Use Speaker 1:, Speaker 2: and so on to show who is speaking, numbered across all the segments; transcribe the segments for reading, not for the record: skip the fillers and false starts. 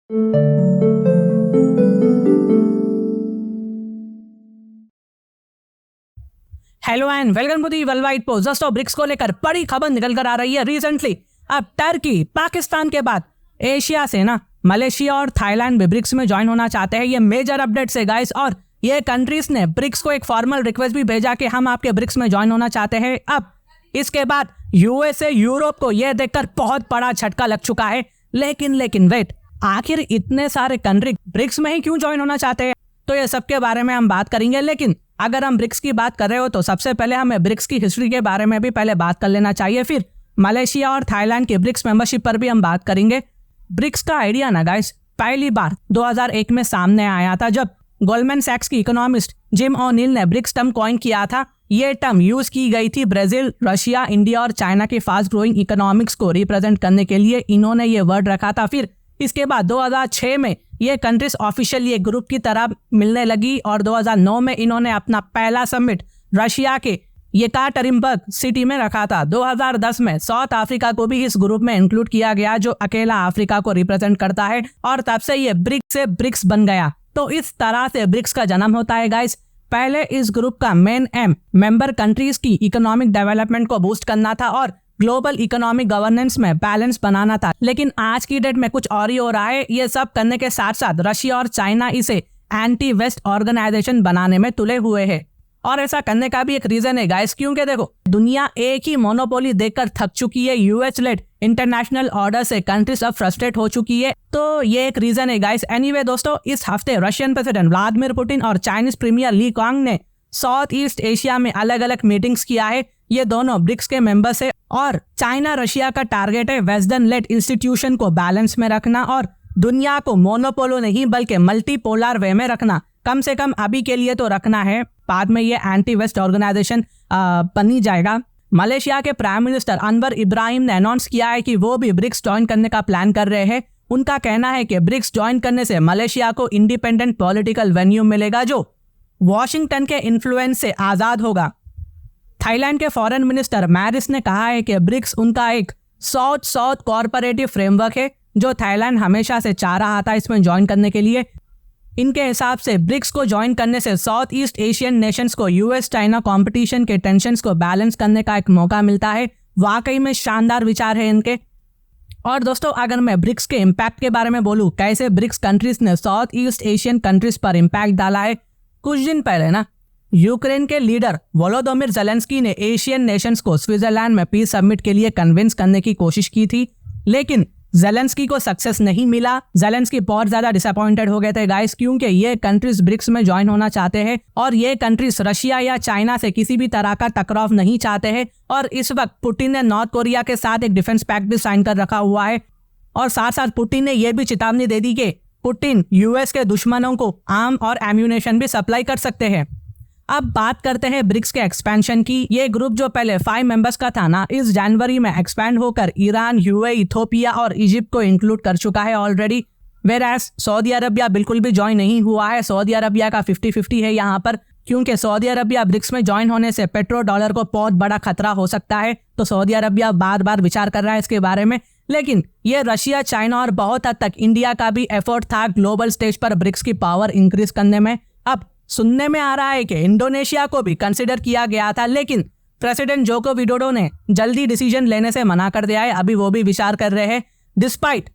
Speaker 1: Hello and welcome to the worldwide post. दोस्तों, BRICS को लेकर बड़ी खबर निकल कर आ रही है रिसेंटली। अब टर्की, पाकिस्तान के बाद एशिया से ना मलेशिया और थाईलैंड भी ब्रिक्स में ज्वाइन होना चाहते हैं। ये मेजर अपडेट्स है गाइस, और ये कंट्रीज ने ब्रिक्स को एक फॉर्मल रिक्वेस्ट भी भेजा कि हम आपके ब्रिक्स में ज्वाइन होना चाहते हैं। अब इसके बाद यूएसए, यूरोप को यह देखकर बहुत बड़ा झटका लग चुका है। लेकिन वेट, आखिर इतने सारे कंट्री ब्रिक्स में ही क्यों ज्वाइन होना चाहते हैं? तो ये सब के बारे में हम बात करेंगे। लेकिन अगर हम ब्रिक्स की बात कर रहे हो तो सबसे पहले हमें ब्रिक्स की हिस्ट्री के बारे में भी पहले बात कर लेना चाहिए। फिर मलेशिया और थाईलैंड की ब्रिक्स मेंबरशिप पर भी हम बात करेंगे। ब्रिक्स का आइडिया ना गाइस पहली बार 2001 में सामने आया था, जब गोल्डमैन सैक्स की इकोनॉमिस्ट जिम ओ'नील ने ब्रिक्स टर्म कॉइन किया था। ये टर्म यूज की गई थी ब्राजील, रशिया, इंडिया और चाइना के फास्ट ग्रोइंग इकोनॉमिक्स को रिप्रेजेंट करने के लिए इन्होंने ये वर्ड रखा था। फिर इसके बाद 2006 में ये कंट्रीज ऑफिशियल ये ग्रुप की तरह मिलने लगी और 2009 में इन्होंने अपना पहला समिट रशिया के येकाटेरिनबर्ग सिटी में रखा था। 2010 में साउथ अफ्रीका को भी इस ग्रुप में इंक्लूड किया गया, जो अकेला अफ्रीका को रिप्रेजेंट करता है, और तब से ये ब्रिक्स से ब्रिक्स बन गया। तो इस तरह से ब्रिक्स का जन्म होता है गाइस। पहले इस ग्रुप का मेन एम मेंबर कंट्रीज की इकोनॉमिक डेवलपमेंट को बूस्ट करना था और ग्लोबल इकोनॉमिक गवर्नेंस में बैलेंस बनाना था। लेकिन आज की डेट में कुछ और ही हो रहा है। ये सब करने के साथ साथ रशिया और चाइना इसे एंटी वेस्ट ऑर्गेनाइजेशन बनाने में तुले हुए हैं। और ऐसा करने का भी एक रीजन है गाइस, क्योंकि देखो दुनिया एक ही मोनोपोली देखकर थक चुकी है। यूएस लेड इंटरनेशनल ऑर्डर से कंट्रीज अब फ्रस्ट्रेट हो चुकी है। तो ये एक रीजन है गाइस। एनीवे दोस्तों, इस हफ्ते रशियन प्रेसिडेंट व्लादिमीर पुतिन और चाइनीज प्रीमियर ली कांग ने साउथ ईस्ट एशिया में अलग अलग मीटिंग्स किया है। ये दोनों ब्रिक्स के मेंबर्स है और चाइना रशिया का टारगेट है वेस्टर्न लेड इंस्टीट्यूशन को बैलेंस में रखना और दुनिया को मोनोपोलो नहीं बल्कि मल्टीपोलर वे में रखना। कम से कम अभी के लिए तो रखना है, बाद में ये एंटी वेस्ट ऑर्गेनाइजेशन बनी जाएगा। मलेशिया के प्राइम मिनिस्टर अनवर इब्राहिम ने अनाउंस किया है कि वो भी ब्रिक्स ज्वाइन करने का प्लान कर रहे हैं। उनका कहना है कि ब्रिक्स ज्वाइन करने से मलेशिया को इंडिपेंडेंट पॉलिटिकल वेन्यू मिलेगा जो वॉशिंगटन के इन्फ्लुएंस से आजाद होगा। थाईलैंड के फॉरेन मिनिस्टर मैरिस ने कहा है कि ब्रिक्स उनका एक साउथ साउथ कॉर्पोरेटिव फ्रेमवर्क है जो थाईलैंड हमेशा से चाह रहा था इसमें ज्वाइन करने के लिए। इनके हिसाब से ब्रिक्स को ज्वाइन करने से साउथ ईस्ट एशियन नेशंस को यूएस चाइना कंपटीशन के टेंशंस को बैलेंस करने का एक मौका मिलता है। वाकई में शानदार विचार है इनके। और दोस्तों, अगर मैं ब्रिक्स के इम्पैक्ट के बारे में बोलूं, कैसे ब्रिक्स कंट्रीज ने साउथ ईस्ट एशियन कंट्रीज पर इम्पैक्ट डाला है। कुछ दिन पहले ना यूक्रेन के लीडर वोलोदिमीर ज़ेलेंस्की ने एशियन नेशंस को स्विट्जरलैंड में पीस समिट के लिए कन्विंस करने की कोशिश की थी, लेकिन ज़ेलेंस्की को सक्सेस नहीं मिला। ज़ेलेंस्की बहुत ज्यादा डिसअपॉइंटेड हो गए थे गाइस, क्योंकि ये कंट्रीज ब्रिक्स में ज्वाइन होना चाहते हैं और ये कंट्रीज रशिया या चाइना से किसी भी तरह का टकराव नहीं चाहते हैं। और इस वक्त पुतिन ने नॉर्थ कोरिया के साथ एक डिफेंस पैक्ट भी साइन कर रखा हुआ है और साथ साथ पुतिन ने यह भी चेतावनी दे दी कि पुतिन यूएस के दुश्मनों को आर्म और एम्यूनेशन भी सप्लाई कर सकते हैं। अब बात करते हैं ब्रिक्स के एक्सपेंशन की। ये ग्रुप जो पहले 5 मेंबर्स का था ना, इस जनवरी में एक्सपैंड होकर ईरान, यूएई, इथियोपिया और इजिप्ट को इंक्लूड कर चुका है ऑलरेडी। वेरएस सऊदी अरबिया बिल्कुल भी ज्वाइन नहीं हुआ है। सऊदी अरबिया का 50-50 है यहाँ पर, क्योंकि सऊदी अरबिया ब्रिक्स में ज्वाइन होने से पेट्रो डॉलर को बहुत बड़ा खतरा हो सकता है। तो सऊदी अरबिया बार बार विचार कर रहा है इसके बारे में। लेकिन ये रशिया, चाइना और बहुत हद तक इंडिया का भी एफर्ट था ग्लोबल स्टेज पर ब्रिक्स की पावर इंक्रीज करने में। अब सुनने में आ रहा है कि इंडोनेशिया को भी कंसिडर किया गया था, लेकिन प्रेसिडेंट जोको विडोडो ने जल्दी डिसीजन लेने से मना कर दिया है। अभी वो भी विचार कर रहे हैं। डिस्पाइट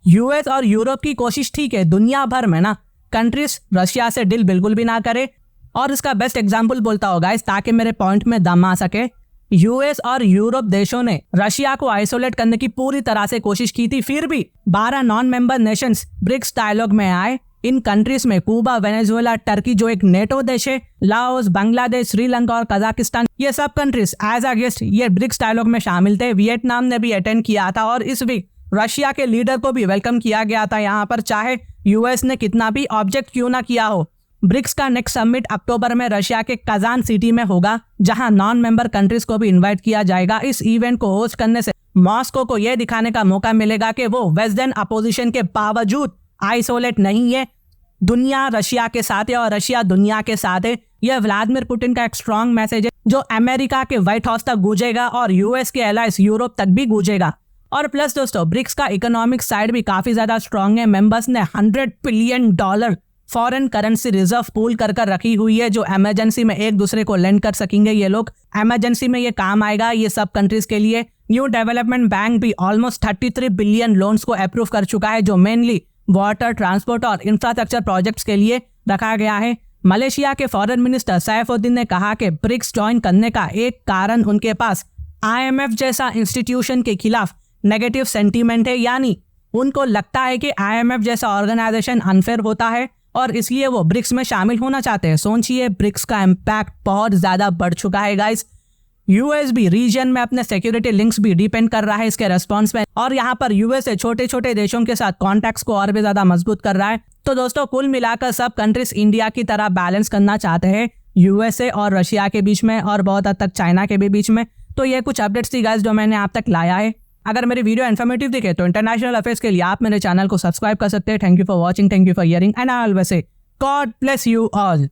Speaker 1: यूएस और यूरोप की कोशिश थी कि दुनिया भर में ना कंट्रीज रशिया से डील बिल्कुल भी ना करे। और इसका बेस्ट एग्जाम्पल बोलता होगा इस, ताकि मेरे पॉइंट में दम आ सके। यूएस और यूरोप देशों ने रशिया को आइसोलेट करने की पूरी तरह से कोशिश की थी, फिर भी 12 non member nations BRICS dialogue में आए। इन कंट्रीज में क्यूबा, वेनेजुएला, टर्की जो एक नेटो देश है, लाओस, बांग्लादेश, श्रीलंका और कजाकिस्तान, ये सब कंट्रीज एज अ गेस्ट ये ब्रिक्स डायलॉग में शामिल थे। वियतनाम ने भी अटेंड किया था और इस वीक रशिया के लीडर को भी वेलकम किया गया था यहाँ पर, चाहे यूएस ने कितना भी ऑब्जेक्ट क्यों ना किया हो। ब्रिक्स का नेक्स्ट समिट अक्टूबर में रशिया के कजान सिटी में होगा, जहां नॉन मेंबर कंट्रीज को भी इनवाइट किया जाएगा। इस इवेंट को होस्ट करने से मॉस्को को यह दिखाने का मौका मिलेगा कि वो वेस्टर्न अपोजिशन के बावजूद आइसोलेट नहीं है। दुनिया रशिया के साथ है और रशिया दुनिया के साथ है। यह व्लादिमीर पुतिन का एक स्ट्रॉन्ग मैसेज है जो अमेरिका के व्हाइट हाउस तक गूंजेगा और यूएस के एलाइज यूरोप तक भी गूंजेगा। और प्लस दोस्तों ब्रिक्स का इकोनॉमिक साइड भी काफी ज्यादा स्ट्रांग है। मेंबर्स ने $100 billion foreign currency reserve pool कर रखी हुई है, जो इमरजेंसी में एक दूसरे को लेंड कर सकेंगे। ये लोग इमरजेंसी में ये काम आएगा ये सब कंट्रीज के लिए। न्यू डेवलपमेंट बैंक भी ऑलमोस्ट 33 बिलियन लोन्स को अप्रूव कर चुका है, जो मेनली वाटर, ट्रांसपोर्ट और इंफ्रास्ट्रक्चर प्रोजेक्ट्स के लिए रखा गया है। मलेशिया के फॉरेन मिनिस्टर सैफुद्दीन ने कहा कि ब्रिक्स ज्वाइन करने का एक कारण उनके पास IMF जैसा इंस्टीट्यूशन के खिलाफ नेगेटिव सेंटीमेंट है, यानी उनको लगता है कि IMF जैसा ऑर्गेनाइजेशन अनफेयर होता है और इसलिए वो ब्रिक्स में शामिल होना चाहते हैं। सोचिए ब्रिक्स का इम्पैक्ट बहुत ज्यादा बढ़ चुका है गाइस। यूएस भी रीजन में अपने सिक्योरिटी लिंक्स भी डिपेंड कर रहा है इसके रेस्पॉन्स में, और यहाँ पर यूएसए छोटे छोटे देशों के साथ कॉन्टैक्ट्स को और भी ज्यादा मजबूत कर रहा है। तो दोस्तों कुल मिलाकर सब कंट्रीज इंडिया की तरह बैलेंस करना चाहते हैं यूएसए और रशिया के बीच में, और बहुत हद तक चाइना के भी बीच में। तो ये कुछ अपडेट्स थी गाइस जो मैंने आप तक लाया है। अगर मेरी वीडियो इन्फॉर्मेटिव दिखे तो इंटरनेशनल अफेयर्स के लिए आप मेरे चैनल को सब्सक्राइब कर सकते हैं। Thank you for watching, thank you for hearing, and I always say God bless you all.